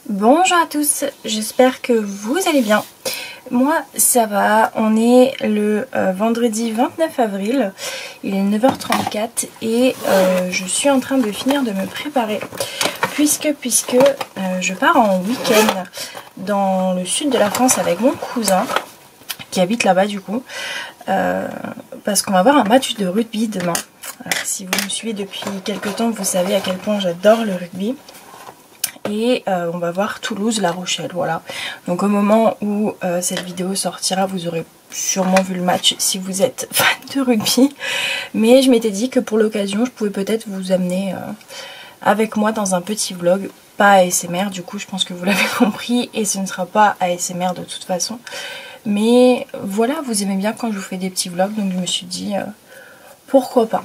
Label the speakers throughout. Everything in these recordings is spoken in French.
Speaker 1: Bonjour à tous, j'espère que vous allez bien. Moi ça va, on est le vendredi 29 avril, il est 9h34 et je suis en train de finir de me préparer puisque je pars en week-end dans le sud de la France avec mon cousin qui habite là-bas du coup, parce qu'on va avoir un match de rugby demain. Alors, si vous me suivez depuis quelques temps, vous savez à quel point j'adore le rugby. Et on va voir Toulouse-La Rochelle, voilà. Donc au moment où cette vidéo sortira, vous aurez sûrement vu le match si vous êtes fan de rugby. Mais je m'étais dit que pour l'occasion, je pouvais peut-être vous amener avec moi dans un petit vlog. Pas ASMR, du coup je pense que vous l'avez compris. Et ce ne sera pas ASMR de toute façon. Mais voilà, vous aimez bien quand je vous fais des petits vlogs, donc je me suis dit pourquoi pas.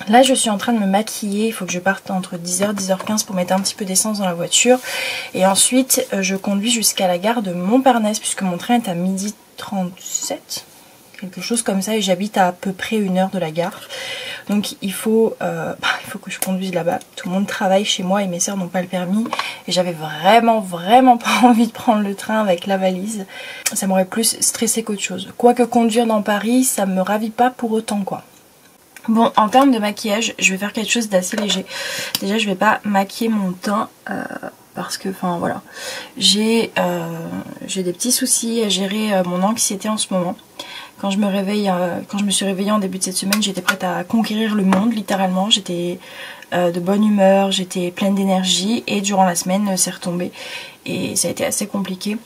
Speaker 1: Là je suis en train de me maquiller, il faut que je parte entre 10h et 10h15 pour mettre un petit peu d'essence dans la voiture. Et ensuite je conduis jusqu'à la gare de Montparnasse puisque mon train est à 12h37, quelque chose comme ça, et j'habite à peu près 1h de la gare. Donc il faut que je conduise là-bas. Tout le monde travaille chez moi et mes soeurs n'ont pas le permis. Et j'avais vraiment pas envie de prendre le train avec la valise. Ça m'aurait plus stressé qu'autre chose. Quoique conduire dans Paris, ça me ravit pas pour autant quoi. Bon, en termes de maquillage, je vais faire quelque chose d'assez léger. Déjà, je vais pas maquiller mon teint parce que, enfin voilà, j'ai des petits soucis à gérer mon anxiété en ce moment. Quand je me suis réveillée en début de cette semaine, j'étais prête à conquérir le monde, littéralement. J'étais de bonne humeur, j'étais pleine d'énergie et durant la semaine, c'est retombé et ça a été assez compliqué.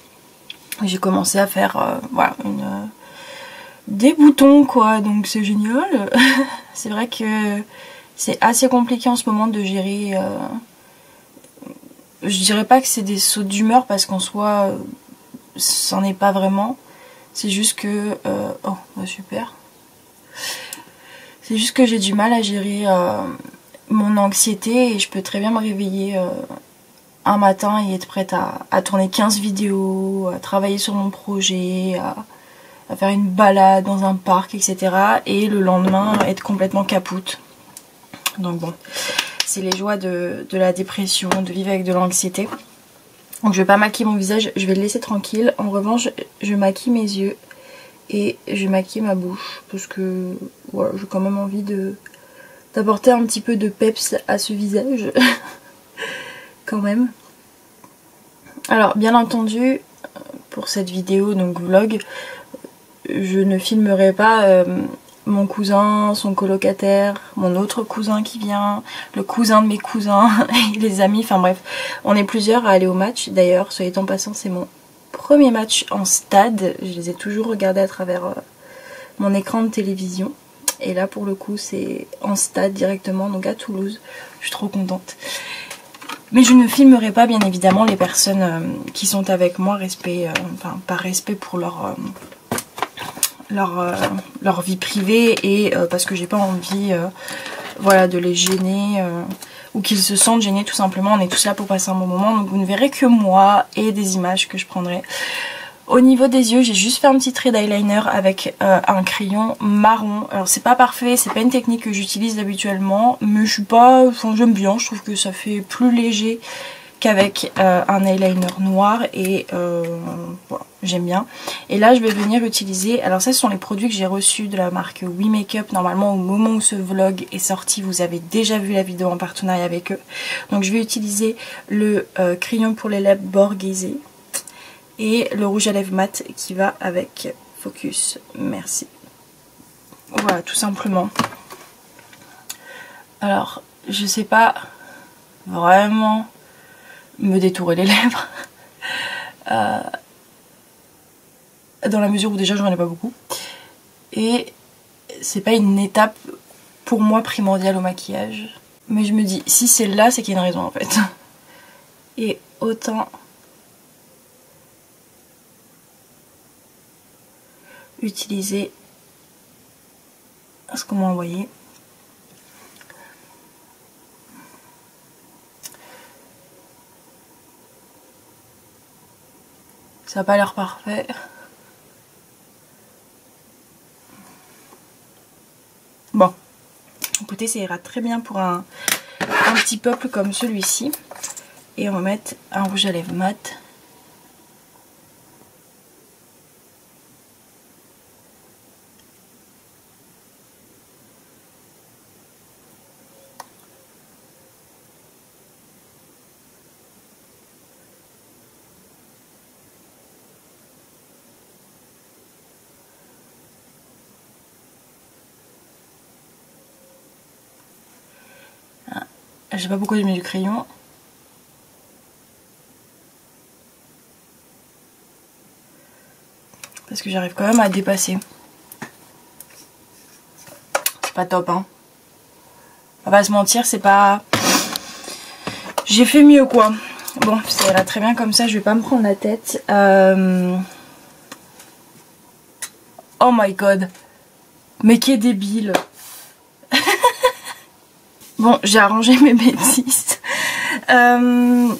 Speaker 1: J'ai commencé à faire, voilà, des boutons quoi, donc c'est génial. C'est vrai que c'est assez compliqué en ce moment de gérer, je dirais pas que c'est des sauts d'humeur parce qu'en soi c'en est pas vraiment, c'est juste que oh bah super, c'est juste que j'ai du mal à gérer mon anxiété et je peux très bien me réveiller un matin et être prête à tourner 15 vidéos, à travailler sur mon projet, à faire une balade dans un parc, etc. Et le lendemain, être complètement capoute. Donc bon, c'est les joies de la dépression, de vivre avec de l'anxiété. Donc je vais pas maquiller mon visage, je vais le laisser tranquille. En revanche, je maquille mes yeux et je maquille ma bouche. Parce que voilà, j'ai quand même envie d'apporter un petit peu de peps à ce visage. Quand même. Alors bien entendu, pour cette vidéo, donc vlog, je ne filmerai pas mon cousin, son colocataire, mon autre cousin qui vient, le cousin de mes cousins, les amis, enfin bref. On est plusieurs à aller au match. D'ailleurs, soit étant passant, c'est mon premier match en stade. Je les ai toujours regardés à travers mon écran de télévision. Et là, pour le coup, c'est en stade directement, donc à Toulouse. Je suis trop contente. Mais je ne filmerai pas, bien évidemment, les personnes qui sont avec moi, enfin, par respect pour leur vie privée et parce que j'ai pas envie voilà, de les gêner ou qu'ils se sentent gênés tout simplement. On est tous là pour passer un bon moment, donc vous ne verrez que moi et des images que je prendrai. Au niveau des yeux, j'ai juste fait un petit trait d'eyeliner avec un crayon marron. Alors c'est pas parfait, c'est pas une technique que j'utilise habituellement, mais je suis pas, enfin j'aime bien, je trouve que ça fait plus léger qu'avec un eyeliner noir et voilà, j'aime bien. Et là je vais venir utiliser, alors ça ce sont les produits que j'ai reçus de la marque We Makeup. Normalement au moment où ce vlog est sorti vous avez déjà vu la vidéo en partenariat avec eux. Donc je vais utiliser le crayon pour les lèvres Borghese et le rouge à lèvres mat qui va avec Focus, merci. Voilà, tout simplement. Alors je sais pas vraiment me détourer les lèvres dans la mesure où déjà j'en ai pas beaucoup et c'est pas une étape pour moi primordiale au maquillage, mais je me dis si c'est là c'est qu'il y a une raison en fait. Et autant utiliser ce qu'on m'a envoyé. Ça n'a pas l'air parfait. Bon, écoutez, ça ira très bien pour un petit peuple comme celui-ci. Et on va mettre un rouge à lèvres mat. Je sais pas pourquoi j'ai mis du crayon. Parce que j'arrive quand même à dépasser. C'est pas top, hein. On va pas se mentir, c'est pas... J'ai fait mieux, quoi. Bon, ça ira très bien comme ça, je vais pas me prendre la tête. Oh my god. Mais qui est débile. Bon, j'ai arrangé mes bêtises.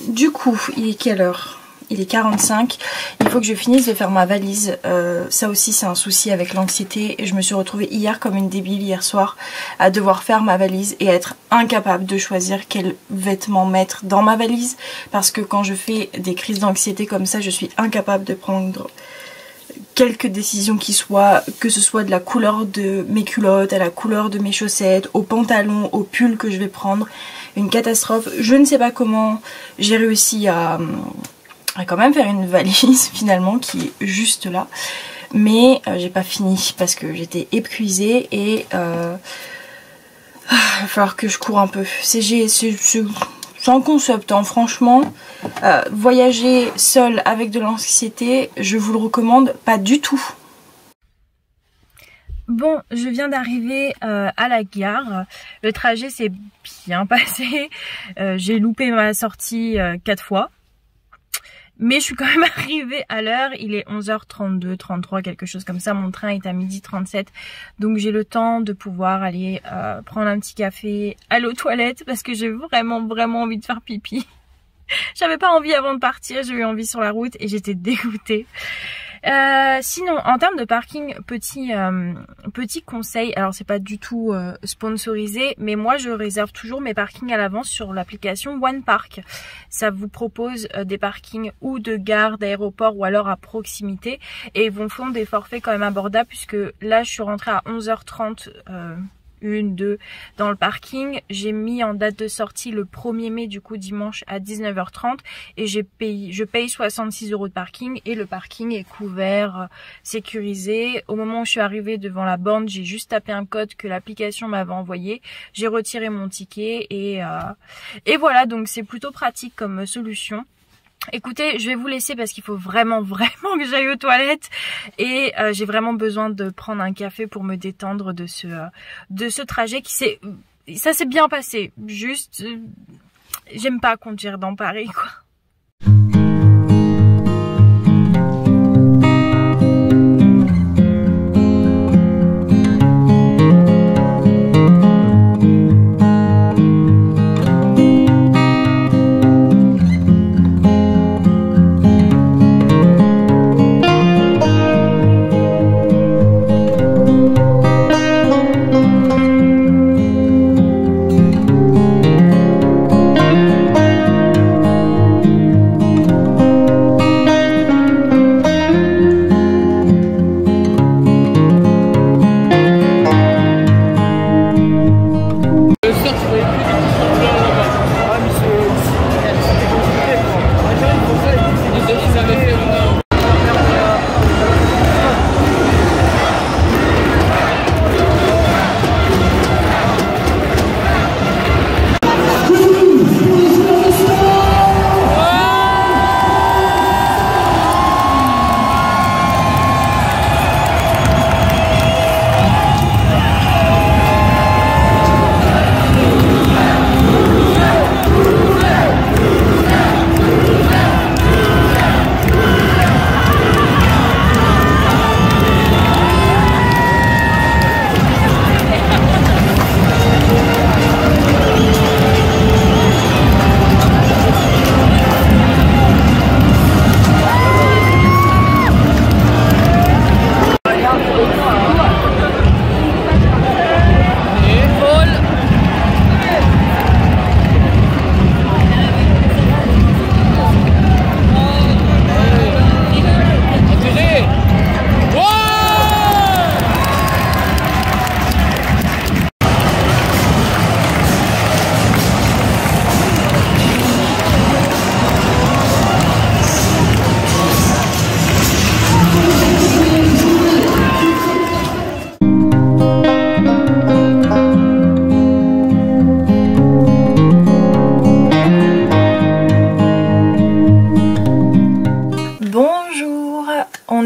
Speaker 1: Du coup, il est quelle heure? Il est 45. Il faut que je finisse de faire ma valise. Ça aussi, c'est un souci avec l'anxiété. Je me suis retrouvée hier comme une débile hier soir à devoir faire ma valise et à être incapable de choisir quels vêtements mettre dans ma valise. Parce que quand je fais des crises d'anxiété comme ça, je suis incapable de prendre quelques décisions qui soient, que ce soit de la couleur de mes culottes, à la couleur de mes chaussettes, au pantalon, au pull que je vais prendre. Une catastrophe. Je ne sais pas comment j'ai réussi à quand même faire une valise finalement qui est juste là. Mais j'ai pas fini parce que j'étais épuisée et il va falloir que je cours un peu. C'est un concept, hein, franchement. Voyager seule avec de l'anxiété, je vous le recommande pas du tout. Bon, je viens d'arriver à la gare. Le trajet s'est bien passé. J'ai loupé ma sortie 4 fois. Mais je suis quand même arrivée à l'heure. Il est 11h32, 33, quelque chose comme ça. Mon train est à 12h37. Donc j'ai le temps de pouvoir aller prendre un petit café, aller aux toilettes parce que j'ai vraiment envie de faire pipi. J'avais pas envie avant de partir, j'ai eu envie sur la route et j'étais dégoûtée. Sinon, en termes de parking, petit conseil, alors c'est pas du tout sponsorisé, mais moi je réserve toujours mes parkings à l'avance sur l'application OnePark. Ça vous propose des parkings ou de gare, d'aéroport ou alors à proximité et ils vont font des forfaits quand même abordables puisque là je suis rentrée à 11h30 2 dans le parking. J'ai mis en date de sortie le 1er mai du coup dimanche à 19h30 et je paye 66 € de parking et le parking est couvert, sécurisé. Au moment où je suis arrivée devant la borne, j'ai juste tapé un code que l'application m'avait envoyé. J'ai retiré mon ticket et voilà, donc c'est plutôt pratique comme solution. Écoutez, je vais vous laisser parce qu'il faut vraiment que j'aille aux toilettes et j'ai vraiment besoin de prendre un café pour me détendre de ce trajet ça s'est bien passé. Juste, j'aime pas conduire dans Paris, quoi.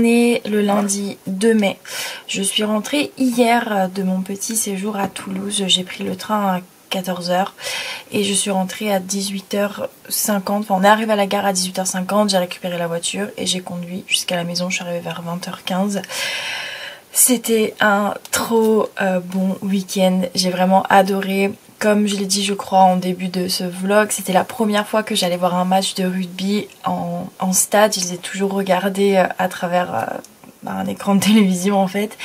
Speaker 1: On est le lundi 2 mai. Je suis rentrée hier de mon petit séjour à Toulouse. J'ai pris le train à 14h et je suis rentrée à 18h50. Enfin, on est arrivé à la gare à 18h50, j'ai récupéré la voiture et j'ai conduit jusqu'à la maison. Je suis arrivée vers 20h15. C'était un trop bon week-end. J'ai vraiment adoré. Comme je l'ai dit je crois en début de ce vlog, c'était la première fois que j'allais voir un match de rugby en stade. Je les ai toujours regardés à travers un écran de télévision en fait.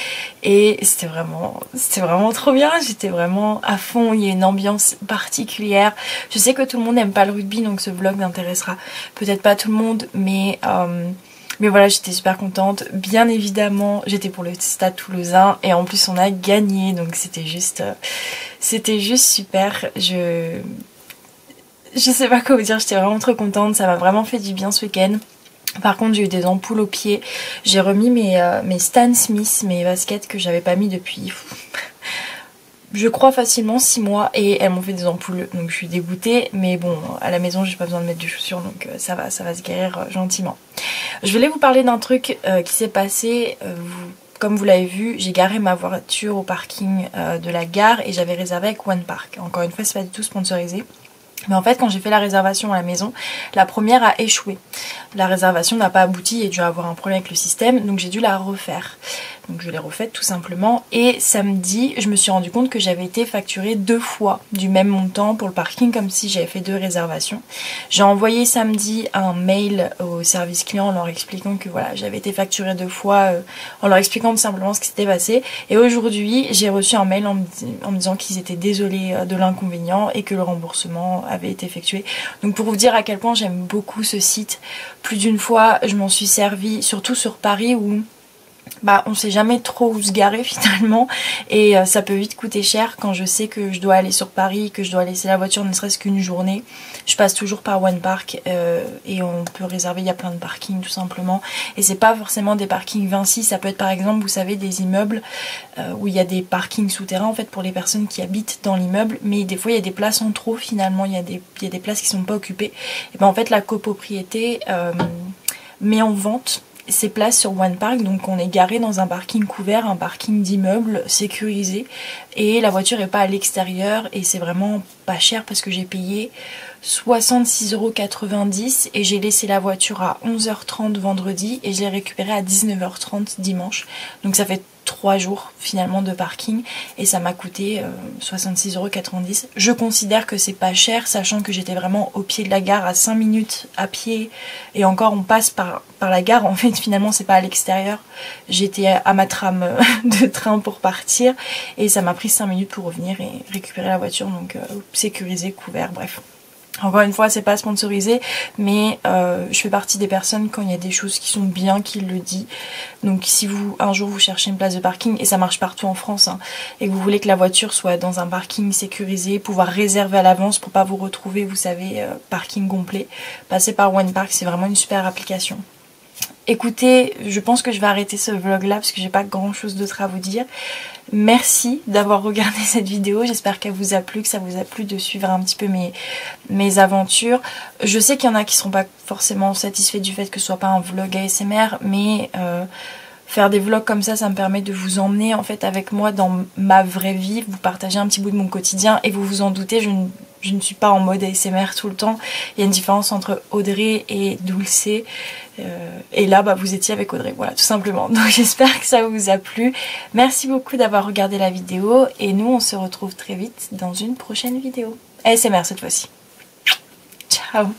Speaker 1: Et c'était vraiment trop bien. J'étais vraiment à fond. Il y a une ambiance particulière. Je sais que tout le monde n'aime pas le rugby, donc ce vlog n'intéressera peut-être pas tout le monde. Mais voilà, j'étais super contente. Bien évidemment, j'étais pour le Stade Toulousain et en plus on a gagné, donc c'était juste super. Je sais pas quoi vous dire, j'étais vraiment trop contente. Ça m'a vraiment fait du bien ce week-end. Par contre, j'ai eu des ampoules aux pieds. J'ai remis mes Stan Smith, mes baskets que j'avais pas mis depuis je crois facilement 6 mois et elles m'ont fait des ampoules, donc je suis dégoûtée, mais bon, à la maison j'ai pas besoin de mettre de chaussures, donc ça va se guérir gentiment. Je voulais vous parler d'un truc qui s'est passé. Comme vous l'avez vu, j'ai garé ma voiture au parking de la gare et j'avais réservé avec One Park. Encore une fois, c'est pas du tout sponsorisé. Mais en fait, quand j'ai fait la réservation à la maison, la première a échoué. La réservation n'a pas abouti et dû avoir un problème avec le système, donc j'ai dû la refaire. Donc je l'ai refaite tout simplement. Et samedi, je me suis rendu compte que j'avais été facturée 2 fois du même montant pour le parking, comme si j'avais fait 2 réservations. J'ai envoyé samedi un mail au service client en leur expliquant que voilà, j'avais été facturée 2 fois, en leur expliquant tout simplement ce qui s'était passé. Et aujourd'hui, j'ai reçu un mail en me disant qu'ils étaient désolés de l'inconvénient et que le remboursement avait été effectué. Donc pour vous dire à quel point j'aime beaucoup ce site. Plus d'une fois, je m'en suis servie, surtout sur Paris où on sait jamais trop où se garer finalement et ça peut vite coûter cher. Quand je sais que je dois aller sur Paris, que je dois laisser la voiture ne serait-ce qu'une journée, je passe toujours par One Park et on peut réserver, il y a plein de parkings tout simplement, et c'est pas forcément des parkings Vinci, ça peut être par exemple, vous savez, des immeubles où il y a des parkings souterrains en fait pour les personnes qui habitent dans l'immeuble, mais des fois il y a des places en trop finalement, il y a des places qui sont pas occupées, et en fait la copropriété met en vente ces places sur One Park, donc on est garé dans un parking couvert, un parking d'immeuble sécurisé et la voiture est pas à l'extérieur et c'est vraiment pas cher parce que j'ai payé 66,90 € et j'ai laissé la voiture à 11h30 vendredi et je l'ai récupérée à 19h30 dimanche, donc ça fait 3 jours finalement de parking et ça m'a coûté 66,90 €. Je considère que c'est pas cher, sachant que j'étais vraiment au pied de la gare à 5 minutes à pied et encore on passe par la gare, en fait finalement c'est pas à l'extérieur. J'étais à ma trame de train pour partir et ça m'a pris 5 minutes pour revenir et récupérer la voiture, donc sécurisé, couvert, bref. Encore une fois, c'est pas sponsorisé, mais je fais partie des personnes quand il y a des choses qui sont bien qui le dit. Donc si un jour vous cherchez une place de parking, et ça marche partout en France, hein, et que vous voulez que la voiture soit dans un parking sécurisé, pouvoir réserver à l'avance pour pas vous retrouver, vous savez, parking complet, passez par One Park, c'est vraiment une super application. Écoutez, je pense que je vais arrêter ce vlog là parce que j'ai pas grand chose d'autre à vous dire. Merci d'avoir regardé cette vidéo, j'espère qu'elle vous a plu, que ça vous a plu de suivre un petit peu mes aventures. Je sais qu'il y en a qui seront pas forcément satisfaits du fait que ce soit pas un vlog ASMR, mais faire des vlogs comme ça me permet de vous emmener en fait avec moi dans ma vraie vie, vous partager un petit bout de mon quotidien et vous vous en doutez, je ne suis pas en mode ASMR tout le temps. Il y a une différence entre Audrey et Dulce. Et là, vous étiez avec Audrey. Voilà, tout simplement. Donc j'espère que ça vous a plu. Merci beaucoup d'avoir regardé la vidéo. Et nous, on se retrouve très vite dans une prochaine vidéo. ASMR cette fois-ci. Ciao!